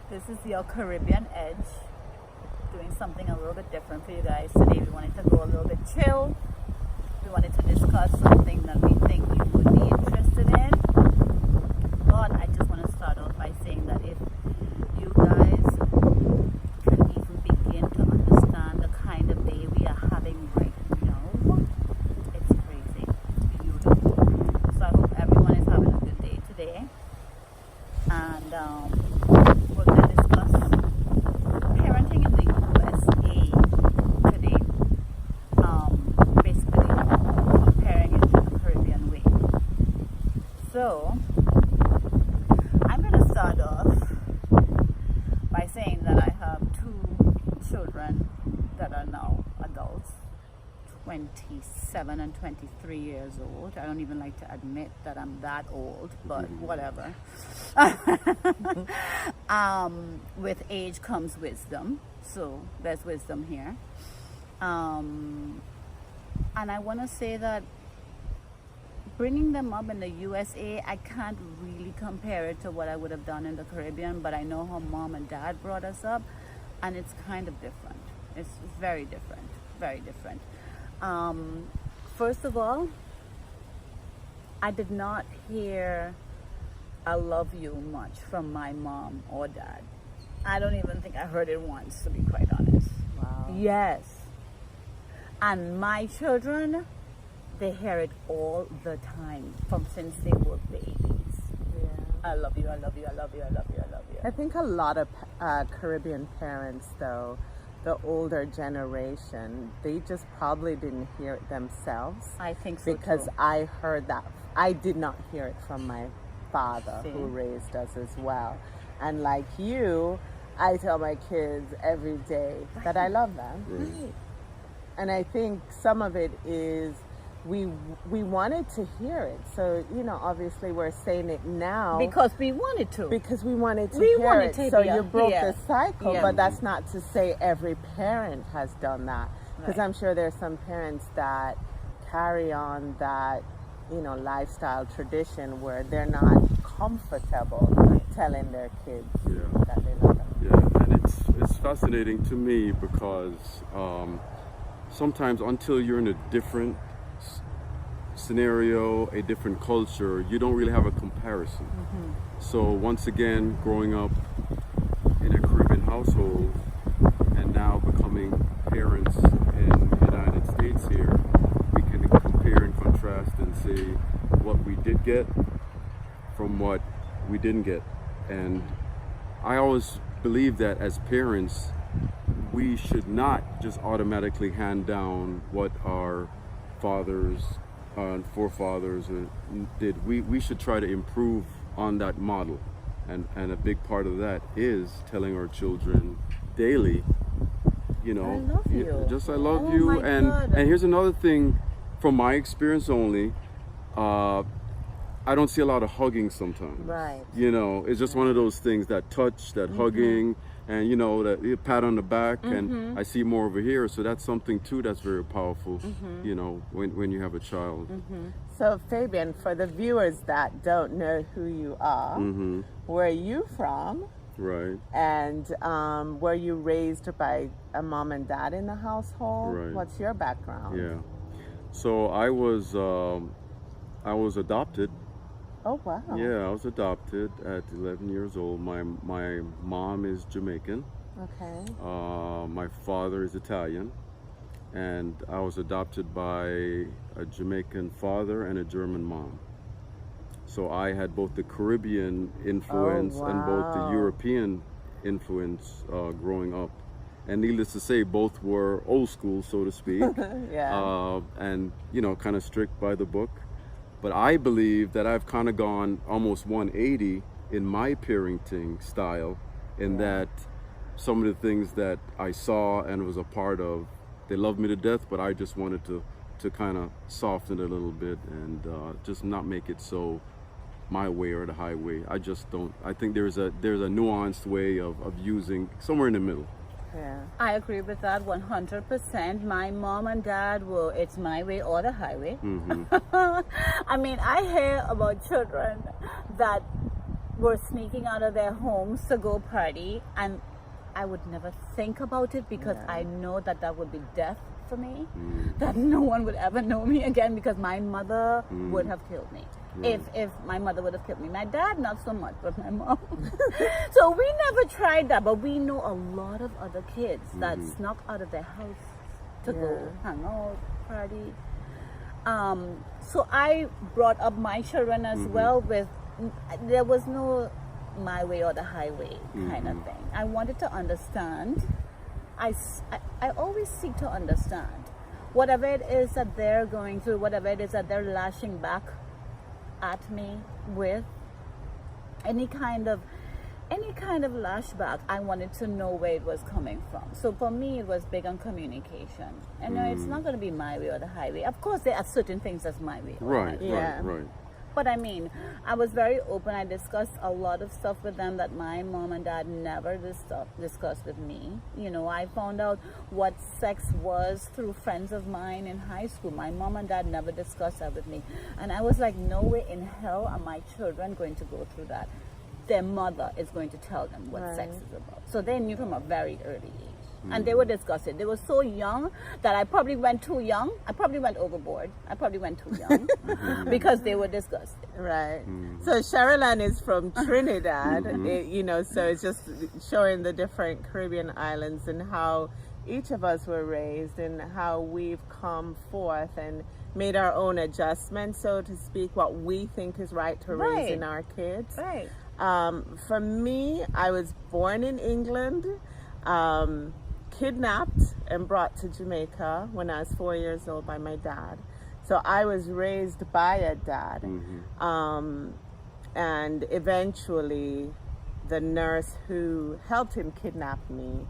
This is your Caribbean Edge, doing something a little bit different for you guys today. We wanted to go a little bit chill. We wanted to discuss something that we think you would be interested in. But I just want to start off by saying that if you guys can even begin to understand the kind of day we are having right now, it's crazy. It's beautiful. So I hope everyone is having a good day today. And we're going to discuss parenting in the USA today. Basically comparing it to the Caribbean way. So I'm going to start off by saying that I have two children that are now adults, 27 and 23 years old. I don't even like to admit that I'm that old, but whatever. With age comes wisdom, so there's wisdom here. And I want to say that bringing them up in the USA, I can't really compare it to what I would have done in the Caribbean, but I know how mom and dad brought us up, and it's kind of different. It's very different, very different. First of all, I did not hear "I love you" much from my mom or dad. I don't even think I heard it once, to be quite honest. Wow. Yes. And my children, they hear it all the time from since they were babies. Yeah. I love you, I love you, I love you, I love you, I love you. I think a lot of Caribbean parents, though, the older generation, they just probably didn't hear it themselves. I think so because too. I heard that. I did not hear it from my father, See? who raised us as well. And like you, I tell my kids every day that I love them. Right. And I think some of it is we wanted to hear it. So, obviously we're saying it now. Because we wanted to. Because we wanted to We hear wanted it. to So hear. you broke Yeah. the cycle, Yeah. but that's not to say every parent has done that. Because Right. I'm sure there's some parents that carry on that, lifestyle tradition where they're not comfortable telling their kids that they love them. Yeah, and it's fascinating to me because sometimes until you're in a different scenario, a different culture, you don't really have a comparison. So once again, growing up in a Caribbean household and now becoming parents in the United States here, we can compare and contrast and see what we did get from what we didn't get. And I always believe that as parents, we should not just automatically hand down what our fathers and forefathers did. We should try to improve on that model. And a big part of that is telling our children daily, I love you. just I love Oh you. my And God. here's another thing from my experience only. I don't see a lot of hugging sometimes. Right. It's just one of those things, that touch, that hugging, and that pat on the back, and I see more over here. So that's something too that's very powerful, when you have a child. So Fabian, for the viewers that don't know who you are, where are you from? Right. And were you raised by a mom and dad in the household? Right. What's your background? Yeah. So I was adopted. Oh, wow. Yeah, I was adopted at 11 years old. My mom is Jamaican. Okay. My father is Italian, and I was adopted by a Jamaican father and a German mom. So I had both the Caribbean influence and both the wow. European influence growing up. And needless to say, both were old school, so to speak. Yeah. And, kind of strict by the book. But I believe that I've kind of gone almost 180 in my parenting style, in that some of the things that I saw and was a part of, they loved me to death, but I just wanted to kind of soften it a little bit and just not make it so my way or the highway. I just don't. I think there's a nuanced way of using somewhere in the middle. Yeah. I agree with that 100%. My mom and dad were, it's my way or the highway. I mean, I hear about children that were sneaking out of their homes to go party, and I would never think about it because I know that that would be death for me, that no one would ever know me again because my mother would have killed me. If my mother would have killed me. My dad, not so much, but my mom. So we never tried that, but we know a lot of other kids that snuck out of their house to go hang out, party. So I brought up my children as well with, there was no my way or the highway kind of thing. I wanted to understand. I always seek to understand whatever it is that they're going through, whatever it is that they're lashing back at me with, any kind of lashback. I wanted to know where it was coming from. So for me, it was big on communication. And it's not going to be my way or the highway. Of course, there are certain things that's my way. Right. But I mean, I was very open. I discussed a lot of stuff with them that my mom and dad never discussed with me. You know, I found out what sex was through friends of mine in high school. My mom and dad never discussed that with me. And I was like, no way in hell are my children going to go through that. Their mother is going to tell them what sex is about. So they knew from a very early age. And they would discuss it. They were so young that I probably went too young. I probably went overboard. I probably went too young because they were discussed. Right. So Cheryl Ann is from Trinidad, you know, so it's just showing the different Caribbean islands and how each of us were raised and how we've come forth and made our own adjustments, so to speak, what we think is right to raise in our kids. Right. For me, I was born in England, kidnapped and brought to Jamaica when I was 4 years old by my dad. So I was raised by a dad. And eventually the nurse who helped him kidnap me,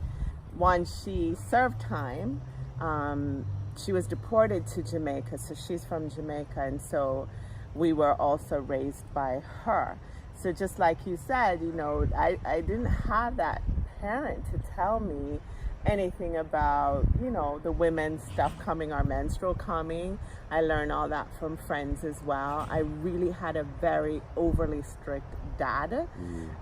once she served time, she was deported to Jamaica. So she's from Jamaica. And so we were also raised by her. So just like you said, you know, I didn't have that parent to tell me anything about, you know, the women's stuff coming, our menstrual coming. I learned all that from friends as well. I really had a very overly strict dad.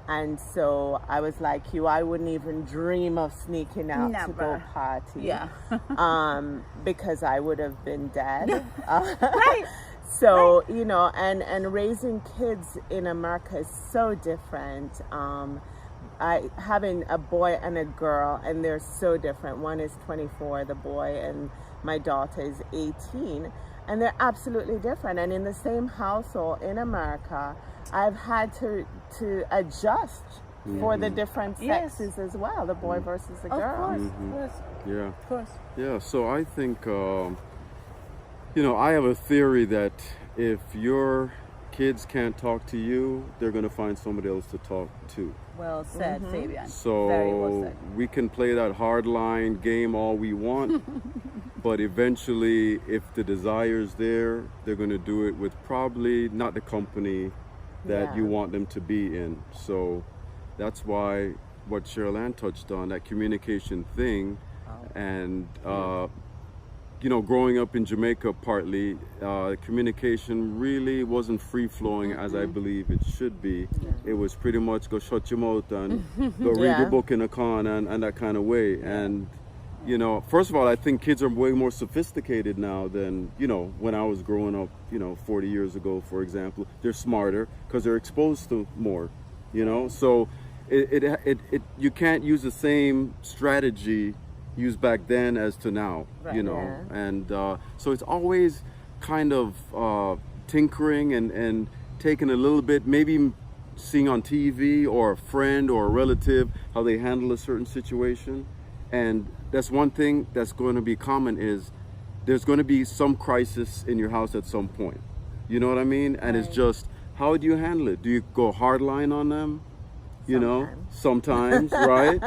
And so I was like you, I wouldn't even dream of sneaking out to go party. Because I would have been dead. So, you know, and raising kids in America is so different. Having a boy and a girl, and they're so different. One is 24, the boy, and my daughter is 18, and they're absolutely different. And in the same household in America, I've had to adjust for the different sexes as well, the boy versus the girl. Of course. Yeah, so I think, you know, I have a theory that if your kids can't talk to you, they're going to find somebody else to talk to. Well said, Fabian. So very well said. We can play that hardline game all we want, but eventually, if the desire's there, they're going to do it with probably not the company that you want them to be in. So that's why what Cheryl Ann touched on, that communication thing, and you know, growing up in Jamaica, partly, communication really wasn't free-flowing as I believe it should be. It was pretty much go shut your mouth and go read your book in a corner and that kind of way. And, you know, first of all, I think kids are way more sophisticated now than, you know, when I was growing up, you know, 40 years ago, for example. They're smarter because they're exposed to more, you know. So you can't use the same strategy used back then as to now, you know, and so it's always kind of tinkering and taking a little bit, maybe seeing on TV or a friend or a relative how they handle a certain situation. And that's one thing that's going to be common is there's going to be some crisis in your house at some point, you know what I mean? And it's just, how do you handle it? Do you go hardline on them? You know, sometimes, right?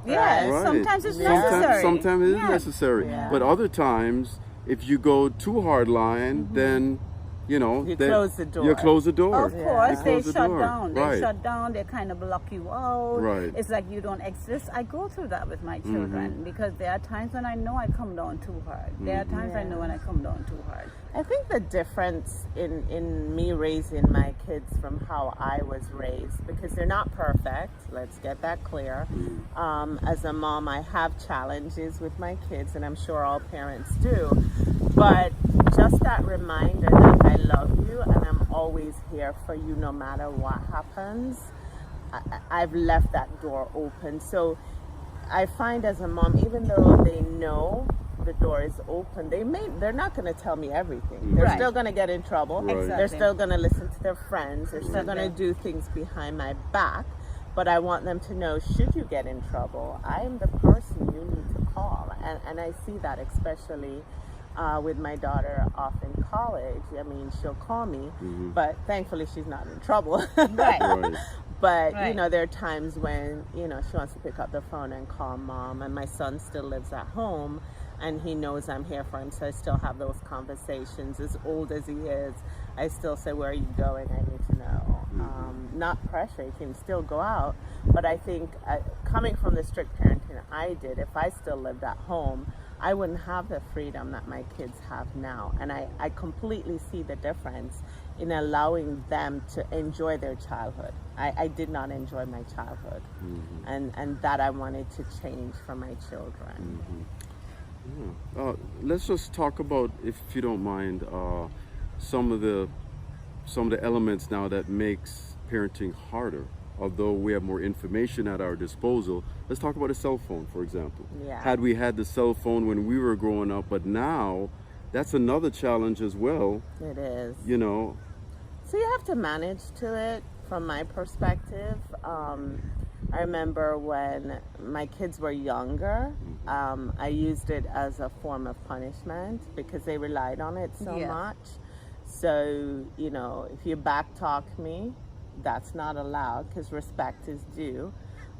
Yeah, right. Sometimes it's necessary. Sometimes it is necessary. But other times, if you go too hard line, then, you know, you close the door. You close the door. Of course, they shut door. down. They Right. shut down. They kind of block you out. Right. It's like you don't exist. I go through that with my children because there are times when I know I come down too hard. There are times I know when I come down too hard. I think the difference in me raising my kids from how I was raised, because they're not perfect, let's get that clear. As a mom, I have challenges with my kids, and I'm sure all parents do. But just that reminder that I love you and I'm always here for you no matter what happens, I've left that door open. So I find as a mom, even though they know the door is open, they're not going to tell me everything. They're Right. still going to get in trouble. Right. They're Exactly. still going to listen to their friends. They're still going to Exactly. do things behind my back. But I want them to know, should you get in trouble, I am the person you need to call. And I see that especially with my daughter off in college. I mean, she'll call me, but thankfully she's not in trouble. Right. Right. But, Right. there are times when, she wants to pick up the phone and call mom, and my son still lives at home, and he knows I'm here for him, so I still have those conversations. As old as he is, I still say, where are you going? I need to know. Not pressure, he can still go out, but I think coming from the strict parenting I did, if I still lived at home, I wouldn't have the freedom that my kids have now. And I completely see the difference in allowing them to enjoy their childhood. I did not enjoy my childhood, and that I wanted to change for my children. Let's just talk about, if you don't mind, some of the elements now that makes parenting harder. Although we have more information at our disposal, let's talk about a cell phone, for example. Yeah. Had we had the cell phone when we were growing up, but now that's another challenge as well. It is. So you have to manage to it from my perspective. I remember when my kids were younger, I used it as a form of punishment because they relied on it so Yes. much. So, if you backtalk me, that's not allowed because respect is due.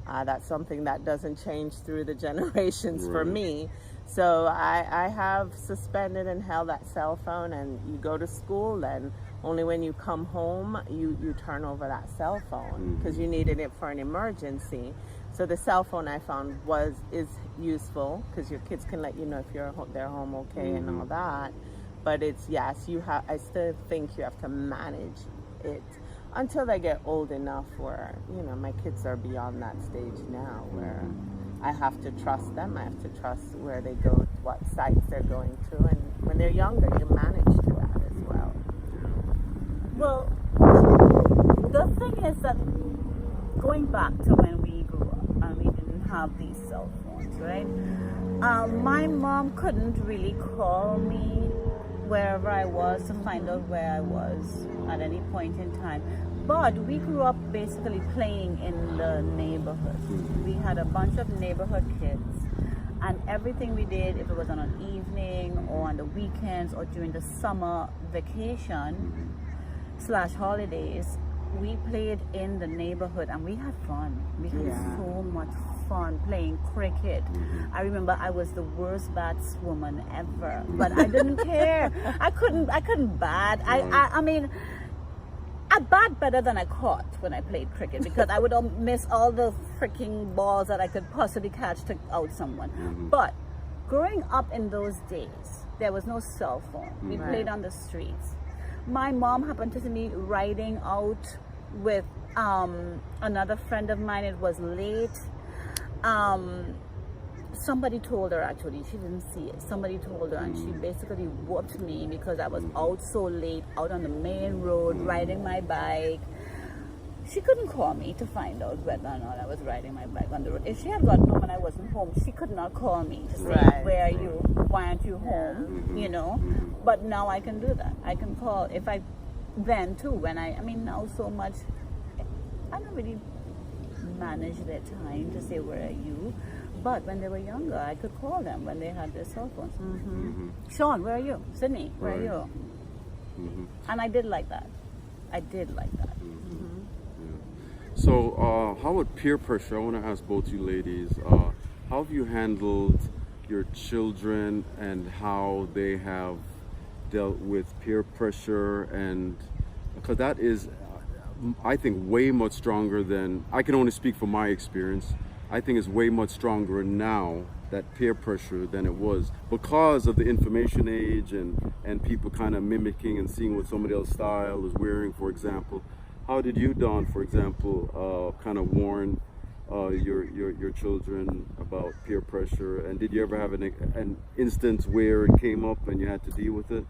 That's something that doesn't change through the generations for Right. me. So I have suspended and held that cell phone, and you go to school, and only when you come home, you turn over that cell phone because you needed it for an emergency. So the cell phone I found is useful because your kids can let you know if they're home okay and all that. But it's, yes, I still think you have to manage it until they get old enough where, my kids are beyond that stage now where I have to trust them. I have to trust where they go, what sites they're going to. And when they're younger, you manage to that as well. Well, the thing is that going back to when we grew up and we didn't have these cell phones, right? My mom couldn't really call me wherever I was to find out where I was at any point in time. But we grew up basically playing in the neighborhood. We had a bunch of neighborhood kids, and everything we did, if it was on an evening or on the weekends or during the summer vacation / holidays, we played in the neighborhood and we had fun. We had so much fun playing cricket. I remember I was the worst batswoman ever, but I didn't care. I couldn't bat. I mean, I bat better than I caught when I played cricket because I would miss all the freaking balls that I could possibly catch to out someone. But growing up in those days, there was no cell phone. We played on the streets. My mom happened to see me riding out with another friend of mine. It was late. Somebody told her, actually, she didn't see it. Somebody told her, and she basically whooped me because I was out so late, out on the main road, riding my bike. She couldn't call me to find out whether or not I was riding my bike on the road. If she had gotten home and I wasn't home, she could not call me to say, Right. where are you? Why aren't you home? But now I can do that. I can call. Then too, when I mean, now so much, I don't really manage their time to say, where are you? But when they were younger, I could call them when they had their cell phones. Sean, where are you? Sydney, where are you? And I did like that. So, how about peer pressure? I want to ask both you ladies, how have you handled your children and how they have dealt with peer pressure? And because that is, I think, way much stronger than, I can only speak from my experience. I think it's way much stronger now that peer pressure than it was because of the information age and people kind of mimicking and seeing what somebody else's style is wearing, for example. How did you, Dawn, for example, kind of warn your children about peer pressure? And did you ever have an instance where it came up and you had to deal with it?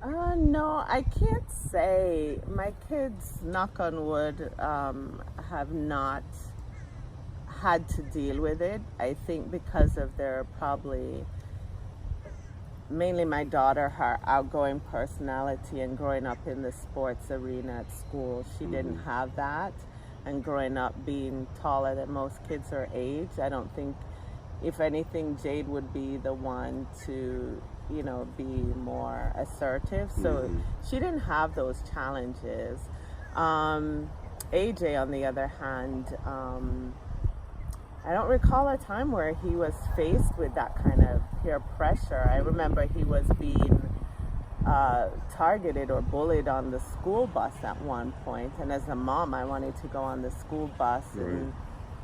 No, I can't say. My kids, knock on wood, have not had to deal with it. I think because of their probably, mainly my daughter, her outgoing personality and growing up in the sports arena at school, she didn't have that. And growing up being taller than most kids her age, I don't think, if anything, Jade would be the one to, you know, be more assertive. So she didn't have those challenges. AJ, on the other hand, I don't recall a time where he was faced with that kind of peer pressure. I remember he was being targeted or bullied on the school bus at one point, and as a mom, I wanted to go on the school bus and,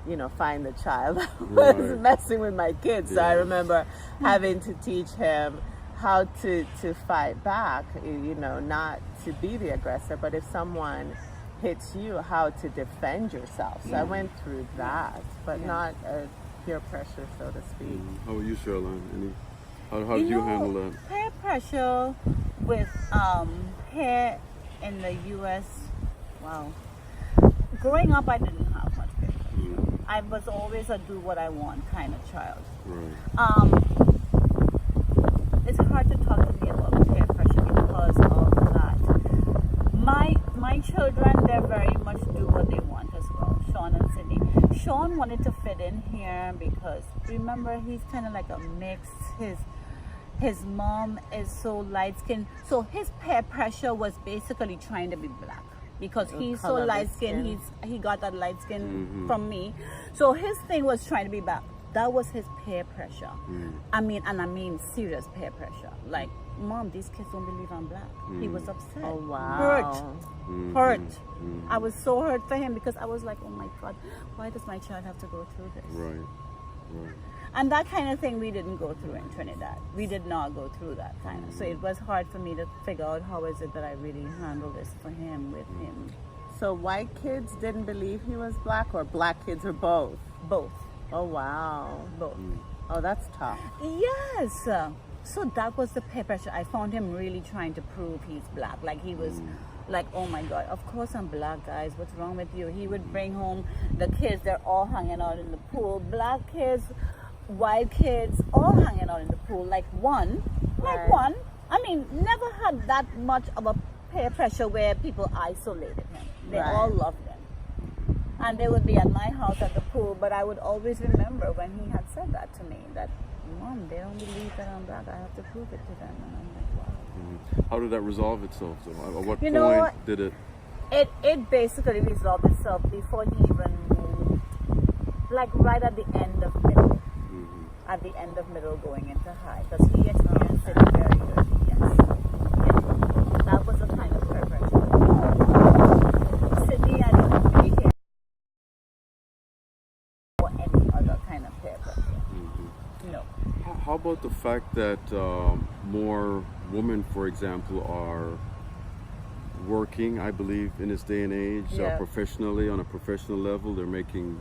you know, find the child that was messing with my kids. So I remember having to teach him how to fight back, you know, not to be the aggressor, but if someone hits you, how to defend yourself. So I went through that, but not a peer pressure, so to speak. How about you, Sherlyn? How did you handle that? Peer pressure with here in the U.S. Wow. Growing up, I didn't have much peer pressure. I was always a do what I want kind of child. It's hard to talk to me about peer pressure because of that. My children, they very much do what they want as well, Sean and Sydney. Sean wanted to fit in here because, remember, he's kind of like a mix. His mom is so light-skinned. So his peer pressure was basically trying to be black. Because he's so light-skinned, he got that light skin from me. So his thing was trying to be black. That was his peer pressure. I mean serious peer pressure. Like, Mom, these kids don't believe I'm black. He was upset. Oh, wow. Hurt. I was so hurt for him because I was like, oh my God, why does my child have to go through this? Right. And that kind of thing we didn't go through in Trinidad. We did not go through that kind of. So it was hard for me to figure out how is it that I really handle this for him, with him. So white kids didn't believe he was black, or black kids, or both? Both. Oh, wow. Both. Oh, that's tough. Yes. So that was the peer pressure. I found him really trying to prove he's black. Like he was like, oh my God, of course I'm black, guys. What's wrong with you? He would bring home the kids. They're all hanging out in the pool. Black kids, white kids, all hanging out in the pool. Like one. I mean, never had that much of a peer pressure where people isolated him. They all loved him. And they would be at my house at the pool, but I would always remember when he had said that to me, that, Mom, they don't believe that I'm black. I have to prove it to them. And I'm like, wow. How did that resolve itself? So at what You point know, did it? It basically resolved itself before he even moved, like right at the end of middle. At the end of middle going into high. Because he experienced it very early, yes. That was the kind of peer pressure. Sydney, I don't really hear or any other kind of peer pressure. No. How about the fact that more women, for example, are working, I believe, in this day and age, professionally, on a professional level? They're making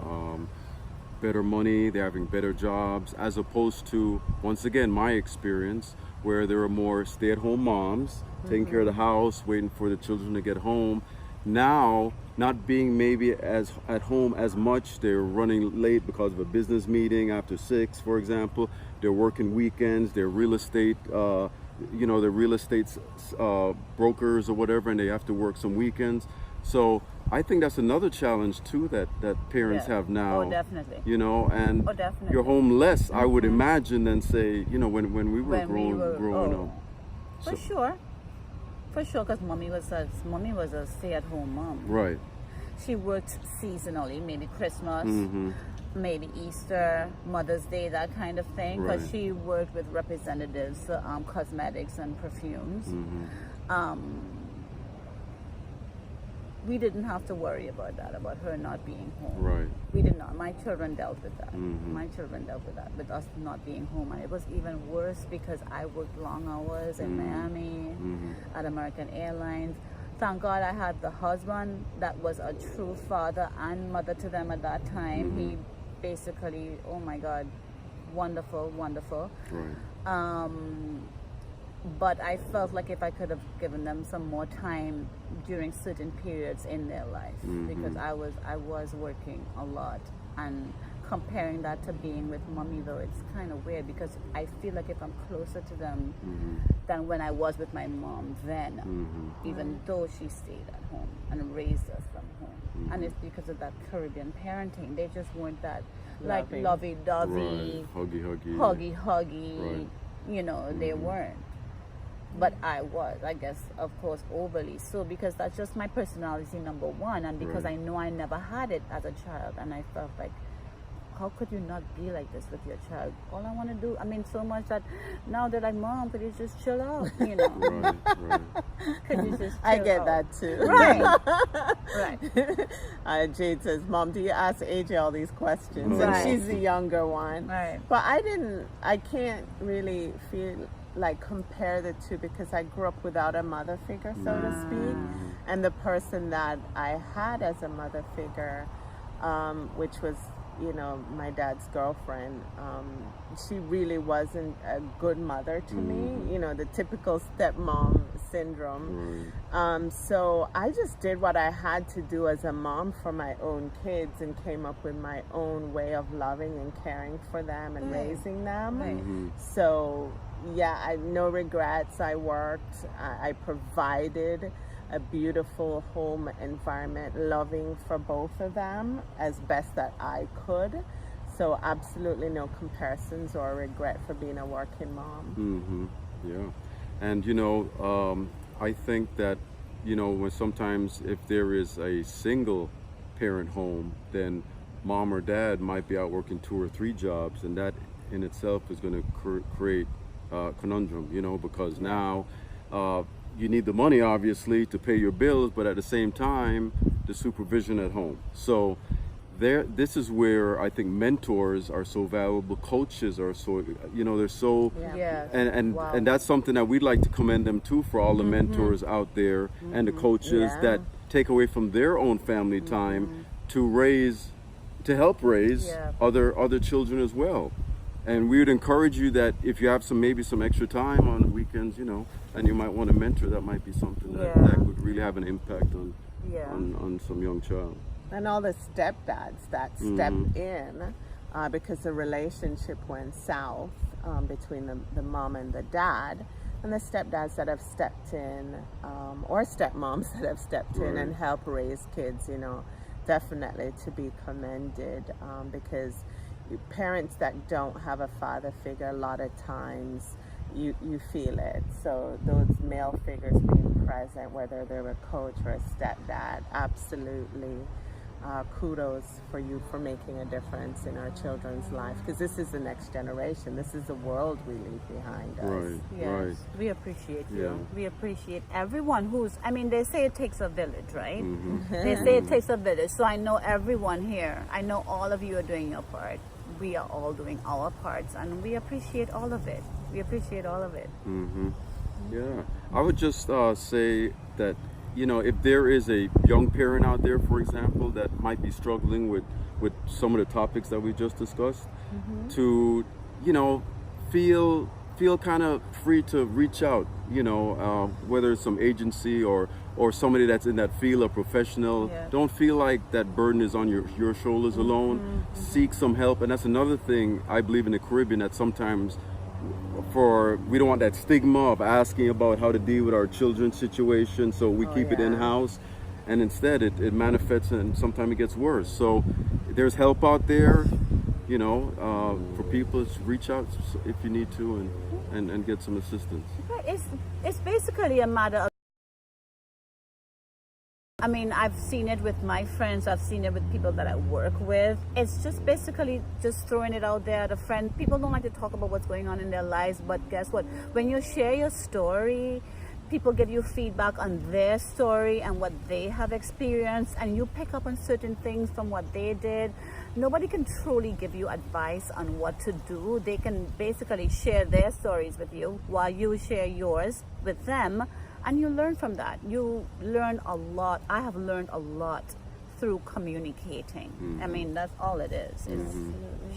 better money, they're having better jobs, as opposed to, once again, my experience, where there are more stay-at-home moms taking care of the house, waiting for the children to get home. Now, not being maybe as at home as much, they're running late because of a business meeting after 6, for example. They're working weekends, they're real estate, they're real estate brokers or whatever, and they have to work some weekends. So I think that's another challenge too that parents have now. Oh, definitely. You know, and definitely. you're home less, I would imagine, than say, when we were growing up. For sure, because mommy was a stay-at-home mom. Right. She worked seasonally, maybe Christmas, maybe Easter, Mother's Day, that kind of thing. Because she worked with representatives, cosmetics and perfumes. we didn't have to worry about that, about her not being home. Right. We did not. My children dealt with that. Mhm. My children dealt with that, with us not being home. And it was even worse because I worked long hours in Miami at American Airlines. Thank God I had the husband that was a true father and mother to them at that time. He basically, oh my God, wonderful, wonderful. Right. But I felt like if I could have given them some more time during certain periods in their life, because I was working a lot, and comparing that to being with mommy, though, it's kind of weird because I feel like if I'm closer to them than when I was with my mom then, even though she stayed at home and raised us from home. And it's because of that Caribbean parenting. They just weren't that like Loving. lovey-dovey, Right. huggy, Right. you know, they weren't. But I was, I guess, of course, overly so, because that's just my personality, number one, and because Right. I know I never had it as a child, and I felt like, how could you not be like this with your child? All I want to do, I mean, so much that now they're like, Mom, could you just chill out, you know? Right. Right. Could you just chill I get out? that too. Right. Right. Jade says, Mom, do you ask AJ all these questions? Right. And she's the younger one. Right. But I can't really feel like compare the two because I grew up without a mother figure, so to speak. And the person that I had as a mother figure, which was, you know, my dad's girlfriend, she really wasn't a good mother to me, you know, the typical stepmom syndrome. So I just did what I had to do as a mom for my own kids and came up with my own way of loving and caring for them and raising them. So yeah, no regrets. I worked, I provided a beautiful home environment, loving for both of them as best that I could. So absolutely no comparisons or regret for being a working mom. Yeah. And, you know, I think that, you know, when sometimes if there is a single parent home, then mom or dad might be out working 2 or 3 jobs, and that in itself is going to create conundrum, you know, because now you need the money obviously to pay your bills, but at the same time the supervision at home. So this is where I think mentors are so valuable, coaches are so, you know, they're so Yeah. and that's something that we'd like to commend them too, for all the mentors out there and the coaches that take away from their own family time to help raise other children as well. And we would encourage you that if you have maybe some extra time on the weekends, you know, and you might want to mentor, that might be something that would really have an impact on some young child. And all the stepdads that stepped in because the relationship went south between the mom and the dad, and the stepdads that have stepped in, or stepmoms that have stepped in and helped raise kids, you know, definitely to be commended, because parents that don't have a father figure, a lot of times you feel it. So those male figures being present, whether they're a coach or a stepdad, absolutely kudos for you for making a difference in our children's life, because this is the next generation. This is the world we leave behind us. Right. Yes, Right. we appreciate you. Yeah. We appreciate everyone who's, I mean, they say it takes a village, right? They say it takes a village. So I know everyone here, I know all of you are doing your part. We are all doing our parts, and we appreciate all of it. We appreciate all of it. Yeah. I would just say that, you know, if there is a young parent out there, for example, that might be struggling with some of the topics that we just discussed, to, you know, feel kind of free to reach out, you know, whether it's some agency or somebody that's in that field, a professional. Don't feel like that burden is on your shoulders alone. Seek some help. And that's another thing I believe in the Caribbean, that sometimes we don't want that stigma of asking about how to deal with our children's situation, so we keep it in-house, and instead it manifests and sometimes it gets worse. So there's help out there, you know, for people to reach out if you need to and get some assistance. It's basically a matter of, I mean, I've seen it with my friends, I've seen it with people that I work with. It's just basically just throwing it out there to friends. People don't like to talk about what's going on in their lives, but guess what? When you share your story, people give you feedback on their story and what they have experienced, and you pick up on certain things from what they did. Nobody can truly give you advice on what to do. They can basically share their stories with you while you share yours with them, and you learn from that. You learn a lot. I have learned a lot through communicating. I mean, that's all it is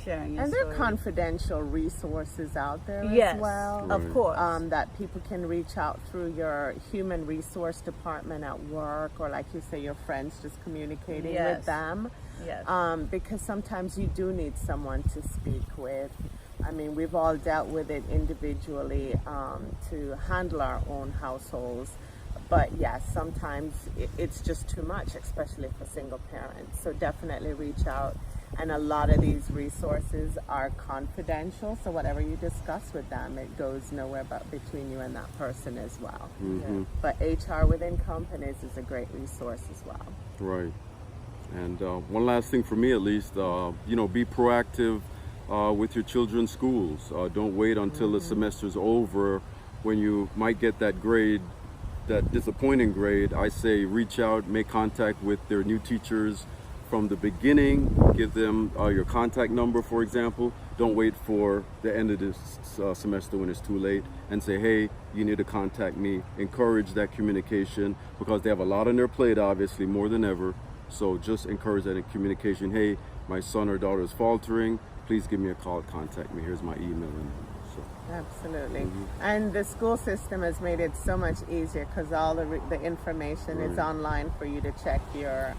sharing your And there are story. confidential resources out there Yes, as well. of course. That people can reach out through your human resource department at work, or like you say, your friends, just communicating Yes. with them. Yes. Because sometimes you do need someone to speak with. I mean, we've all dealt with it individually to handle our own households. But yes, sometimes it's just too much, especially for single parents. So definitely reach out. And a lot of these resources are confidential. So whatever you discuss with them, it goes nowhere but between you and that person as well. But HR within companies is a great resource as well. Right. And one last thing for me, at least, be proactive with your children's schools. Don't wait until the semester's over when you might get that grade, that disappointing grade. I say reach out, make contact with their new teachers from the beginning. Give them your contact number, for example. Don't wait for the end of this semester when it's too late and say, hey, you need to contact me. Encourage that communication because they have a lot on their plate, obviously, more than ever. So just encourage that in communication. Hey, my son or daughter is faltering. Please give me a call, contact me. Here's my email. Absolutely. And the school system has made it so much easier because all the information is online for you to check your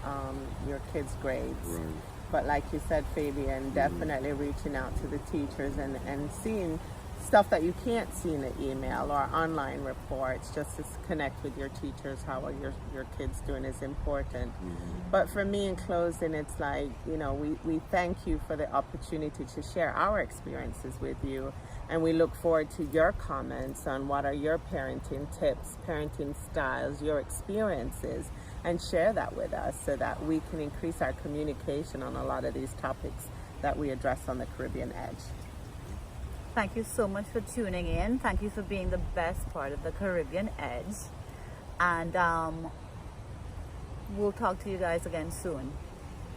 kids' grades. Right. But like you said, Fabian, definitely reaching out to the teachers and seeing stuff that you can't see in the email or online reports, just to connect with your teachers, how are your kids doing is important. But for me, in closing, it's like, we thank you for the opportunity to share our experiences with you. And we look forward to your comments on what are your parenting tips, parenting styles, your experiences, and share that with us so that we can increase our communication on a lot of these topics that we address on the Caribbean Edge. Thank you so much for tuning in. Thank you for being the best part of the Caribbean Edge. And we'll talk to you guys again soon.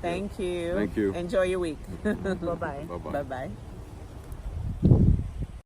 Thank you. Thank you. Enjoy your week. Bye-bye. Bye-bye. Bye-bye.